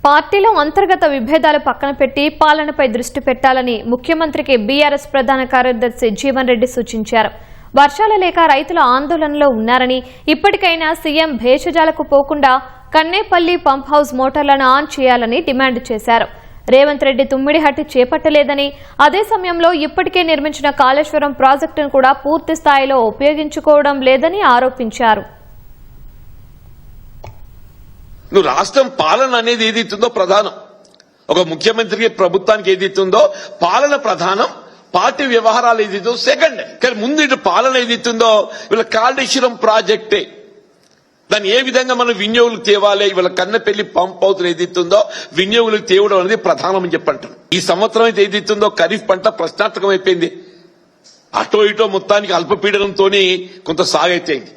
పార్టీలో అంతర్గత విభేదాలు పక్కన పెట్టి పాలనపై దృష్టి పెట్టాలని ముఖ్యమంత్రికి బీఆర్ఎస్ ప్రధాన కార్యదర్శి జీవన్ రెడ్డి సూచించారు. వర్షాలు లేక రైతుల ఆందోళనలో ఉన్నారని, ఇప్పటికైనా సీఎం భేషజాలకు పోకుండా కన్నేపల్లి పంప్ హౌస్ మోటార్లను ఆన్ చేయాలని డిమాండ్ చేశారు. రేవంత్ రెడ్డి తుమ్మిడిహట్టి చేపట్టలేదని, అదే సమయంలో ఇప్పటికే నిర్మించిన కాళేశ్వరం ప్రాజెక్టును కూడా పూర్తి స్థాయిలో ఉపయోగించుకోవడం లేదని ఆరోపించారు. నువ్వు రాష్ట్రం పాలన అనేది ఏదైతుందో ప్రధానం. ఒక ముఖ్యమంత్రికి ప్రభుత్వానికి ఏదైతుందో పాలన ప్రధానం, పార్టీ వ్యవహారాలు ఏదైతుందో సెకండ్. కానీ ముందు ఇటు పాలన ఏదైతుందో వీళ్ళ కాళేశ్వరం ప్రాజెక్టే, దాన్ని ఏ విధంగా మనం వినియోగులకు తేవాలి, ఇవాళ కన్నెపల్లి పంప్ హౌస్ ఏదైతుందో వినియోగులకు తేవడం అనేది ప్రధానం అని చెప్పంటారు. ఈ సంవత్సరం అయితే ఏదైతుందో ఖరీఫ్ పంట ప్రశ్నార్థకం అయిపోయింది. అటో ఇటో మొత్తానికి అల్పపీడనంతో కొంత సాగైపోయింది.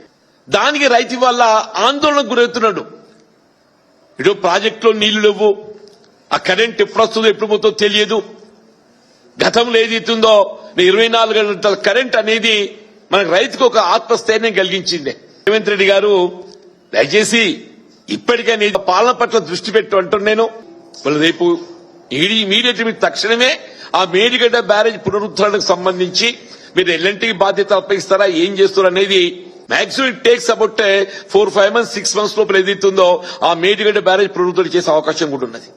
దానికి రైతు వల్ల ఆందోళనకు గురవుతున్నాడు. ఇటు ప్రాజెక్టులో నీళ్లు లేవు, ఆ కరెంట్ ఎప్పుడు వస్తుందో ఎప్పుడు పోతుందో తెలియదు. గతంలో ఏదైతుందో 24 గంటల కరెంట్ అనేది మనకు రైతుకు ఒక ఆత్మస్థైర్యం కలిగించింది. రేవంత్ రెడ్డి గారు దయచేసి ఇప్పటికైనా పాలన పట్ల దృష్టి పెట్టు అంటున్నాను నేను. రేపు ఇమీడియట్ మీరు తక్షణమే ఆ మేడిగడ్డ బ్యారేజ్ పునరుద్ధరణకు సంబంధించి మీరు ఎల్ఎన్టీకి బాధ్యత అప్పగిస్తారా, ఏం చేస్తారు అనేది maximum it takes about 4-5 months 6 months లోపల ఏదైతుందో ఆ మేడిగడ్డ బ్యారేజ్ పునరుద్ధరణ చేసే అవకాశం కూడా ఉన్నది.